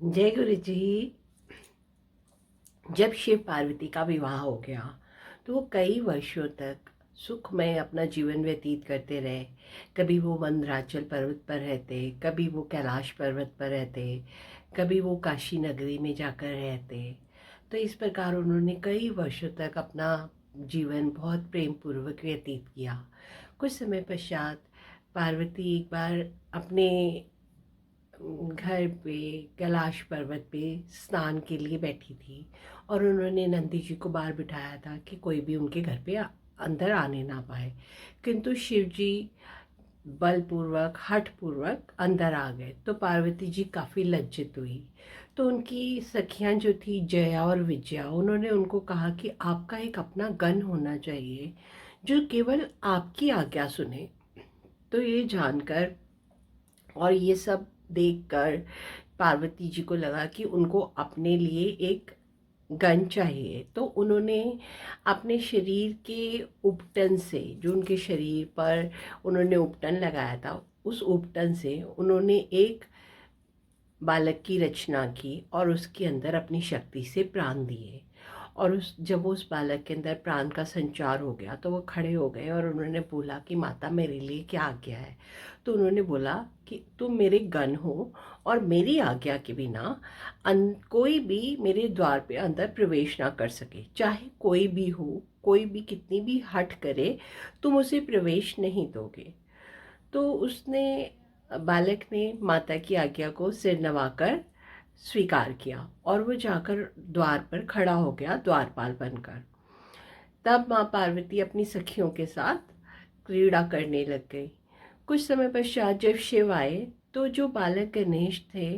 जय गुरु जी। जब शिव पार्वती का विवाह हो गया तो वो कई वर्षों तक सुखमय अपना जीवन व्यतीत करते रहे। कभी वो मंदराचल पर्वत पर रहते, कभी वो कैलाश पर्वत पर रहते, कभी वो काशी नगरी में जाकर रहते। तो इस प्रकार उन्होंने कई वर्षों तक अपना जीवन बहुत प्रेम पूर्वक व्यतीत किया। कुछ समय पश्चात पार्वती एक बार अपने घर पे कैलाश पर्वत पे स्नान के लिए बैठी थी और उन्होंने नंदी जी को बाहर बिठाया था कि कोई भी उनके घर पे अंदर आने ना पाए। किंतु शिव जी बलपूर्वक हठपूर्वक अंदर आ गए तो पार्वती जी काफ़ी लज्जित हुई। तो उनकी सखियां जो थी जया और विजया, उन्होंने उनको कहा कि आपका एक अपना गण होना चाहिए जो केवल आपकी आज्ञा सुने। तो ये जानकर और ये सब देखकर पार्वती जी को लगा कि उनको अपने लिए एक गन चाहिए। तो उन्होंने अपने शरीर के उपटन से, जो उनके शरीर पर उन्होंने उपटन लगाया था, उस उपटन से उन्होंने एक बालक की रचना की और उसके अंदर अपनी शक्ति से प्राण दिए। और जब उस बालक के अंदर प्राण का संचार हो गया तो वो खड़े हो गए और उन्होंने बोला कि माता मेरे लिए क्या आज्ञा है। तो उन्होंने बोला कि तुम मेरे गण हो और मेरी आज्ञा के बिना कोई भी मेरे द्वार पे अंदर प्रवेश ना कर सके, चाहे कोई भी हो, कोई भी कितनी भी हट करे, तुम उसे प्रवेश नहीं दोगे। तो उसने, बालक ने माता की आज्ञा को सिर नवाकर स्वीकार किया और वो जाकर द्वार पर खड़ा हो गया द्वारपाल बनकर। तब माँ पार्वती अपनी सखियों के साथ क्रीड़ा करने लग गई। कुछ समय पश्चात जब शिव आए तो जो बालक गणेश थे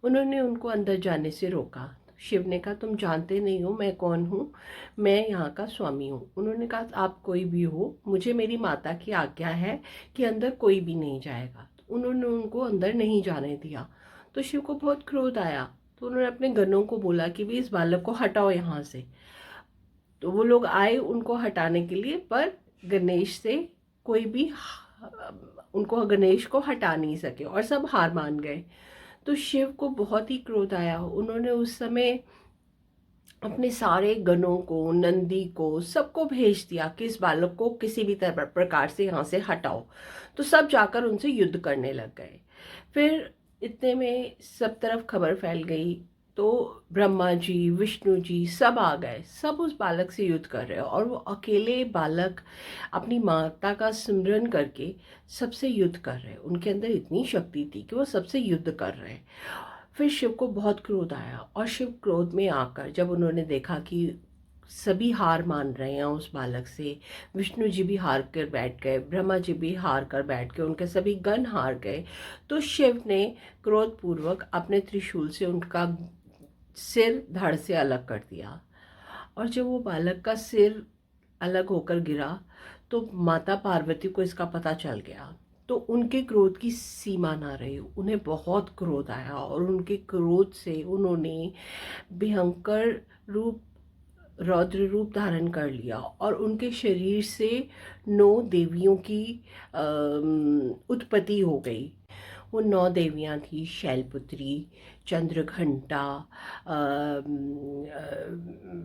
उन्होंने उनको अंदर जाने से रोका। शिव ने कहा तुम जानते नहीं हो मैं कौन हूँ, मैं यहाँ का स्वामी हूँ। उन्होंने कहा आप कोई भी हो, मुझे मेरी माता की आज्ञा है कि अंदर कोई भी नहीं जाएगा। तो उन्होंने उनको अंदर नहीं जाने दिया। तो शिव को बहुत क्रोध आया। तो उन्होंने अपने गणों को बोला कि भी इस बालक को हटाओ यहाँ से। तो वो लोग आए उनको हटाने के लिए, पर गणेश से कोई भी उनको, गणेश को हटा नहीं सके और सब हार मान गए। तो शिव को बहुत ही क्रोध आया। उन्होंने उस समय अपने सारे गणों को, नंदी को, सबको भेज दिया कि इस बालक को किसी भी तरह प्रकार से यहाँ से हटाओ। तो सब जाकर उनसे युद्ध करने लग गए। फिर इतने में सब तरफ खबर फैल गई। तो ब्रह्मा जी, विष्णु जी सब आ गए, सब उस बालक से युद्ध कर रहे हैं और वो अकेले बालक अपनी माता का सिमरन करके सबसे युद्ध कर रहे हैं। उनके अंदर इतनी शक्ति थी कि वो सबसे युद्ध कर रहे हैं। फिर शिव को बहुत क्रोध आया और शिव क्रोध में आकर जब उन्होंने देखा कि सभी हार मान रहे हैं उस बालक से, विष्णु जी भी हार कर बैठ गए, ब्रह्मा जी भी हार कर बैठ गए, उनके सभी गण हार गए। तो शिव ने क्रोधपूर्वक अपने त्रिशूल से उनका सिर धड़ से अलग कर दिया। और जब वो बालक का सिर अलग होकर गिरा तो माता पार्वती को इसका पता चल गया। तो उनके क्रोध की सीमा ना रही, उन्हें बहुत क्रोध आया और उनके क्रोध से उन्होंने भयंकर रूप, रौद्र रूप धारण कर लिया और उनके शरीर से 9 देवियों की उत्पत्ति हो गई। वो 9 देवियां थी, शैलपुत्री, चंद्रघंटा,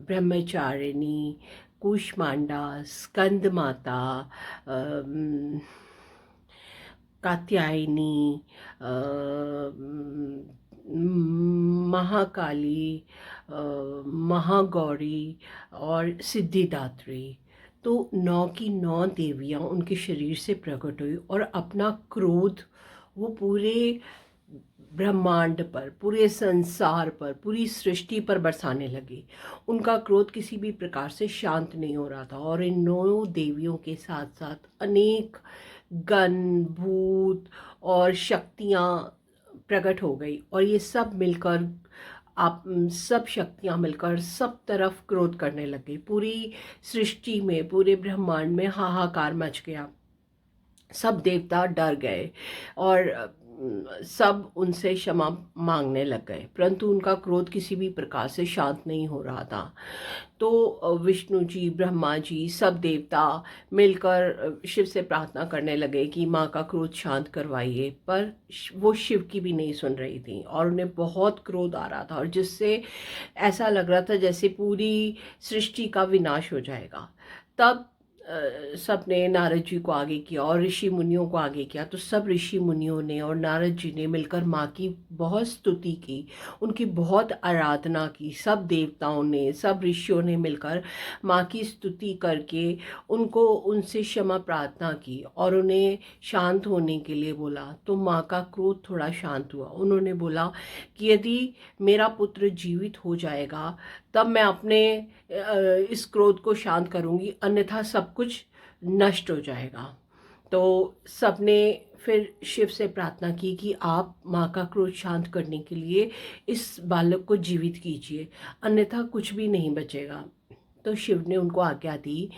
ब्रह्मचारिणी, कूष्मांडा, स्कंद माता, कात्यायनी, महाकाली, महागौरी और सिद्धिदात्री। तो 9 की 9 देवियां उनके शरीर से प्रकट हुई और अपना क्रोध वो पूरे ब्रह्मांड पर, पूरे संसार पर, पूरी सृष्टि पर बरसाने लगी। उनका क्रोध किसी भी प्रकार से शांत नहीं हो रहा था और इन 9 देवियों के साथ साथ अनेक गण, भूत और शक्तियाँ प्रकट हो गई और ये सब मिलकर, आप सब शक्तियाँ मिलकर सब तरफ क्रोध करने लगी। पूरी सृष्टि में, पूरे ब्रह्मांड में हाहाकार मच गया। सब देवता डर गए और सब उनसे क्षमा मांगने लग गए, परंतु उनका क्रोध किसी भी प्रकार से शांत नहीं हो रहा था। तो विष्णु जी, ब्रह्मा जी, सब देवता मिलकर शिव से प्रार्थना करने लगे कि माँ का क्रोध शांत करवाइए, पर वो शिव की भी नहीं सुन रही थी और उन्हें बहुत क्रोध आ रहा था, और जिससे ऐसा लग रहा था जैसे पूरी सृष्टि का विनाश हो जाएगा। तब सबने नारद जी को आगे किया और ऋषि मुनियों को आगे किया। तो सब ऋषि मुनियों ने और नारद जी ने मिलकर माँ की बहुत स्तुति की, उनकी बहुत आराधना की। सब देवताओं ने, सब ऋषियों ने मिलकर माँ की स्तुति करके उनको, उनसे क्षमा प्रार्थना की और उन्हें शांत होने के लिए बोला। तो माँ का क्रोध थोड़ा शांत हुआ। उन्होंने बोला कि यदि मेरा पुत्र जीवित हो जाएगा तब मैं अपने इस क्रोध को शांत करूंगी, अन्यथा सब कुछ नष्ट हो जाएगा। तो सबने फिर शिव से प्रार्थना की कि आप माँ का क्रोध शांत करने के लिए इस बालक को जीवित कीजिए, अन्यथा कुछ भी नहीं बचेगा। तो शिव ने उनको आज्ञा दी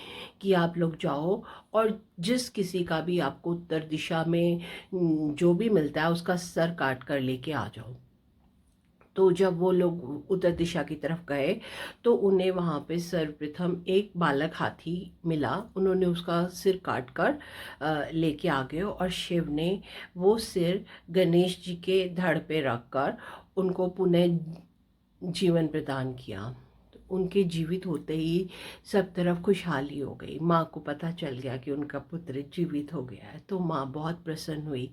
कि आप लोग जाओ और जिस किसी का भी आपको उत्तर दिशा में जो भी मिलता है उसका सर काट कर लेके आ जाओ। तो जब वो लोग उत्तर दिशा की तरफ गए तो उन्हें वहाँ पे सर्वप्रथम एक बालक हाथी मिला। उन्होंने उसका सिर काट कर लेके आ गए और शिव ने वो सिर गणेश जी के धड़ पे रख कर उनको पुनः जीवन प्रदान किया। तो उनके जीवित होते ही सब तरफ खुशहाली हो गई। माँ को पता चल गया कि उनका पुत्र जीवित हो गया है, तो माँ बहुत प्रसन्न हुई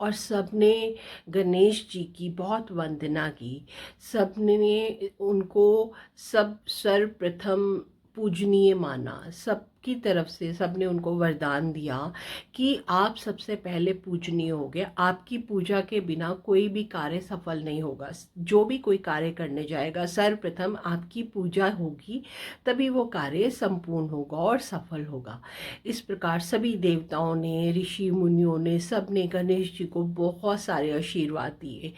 और सबने गणेश जी की बहुत वंदना की। सबने उनको सब सर्वप्रथम पूजनीय माना। सबकी तरफ से सबने उनको वरदान दिया कि आप सबसे पहले पूजनीय हो गए, आपकी पूजा के बिना कोई भी कार्य सफल नहीं होगा। जो भी कोई कार्य करने जाएगा सर्वप्रथम आपकी पूजा होगी, तभी वो कार्य संपूर्ण होगा और सफल होगा। इस प्रकार सभी देवताओं ने, ऋषि मुनियों ने, सब ने गणेश जी को बहुत सारे आशीर्वाद दिए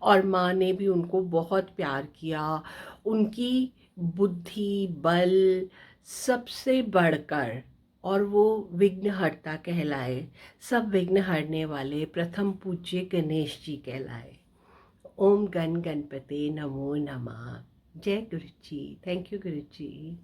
और माँ ने भी उनको बहुत प्यार किया। उनकी बुद्धि, बल सबसे बढ़कर, और वो विघ्नहर्ता कहलाए। सब विघ्न हरने वाले प्रथम पूज्य गणेश जी कहलाए। ओम गण गणपते नमो नमः। जय गुरु जी। Thank you Guru ji.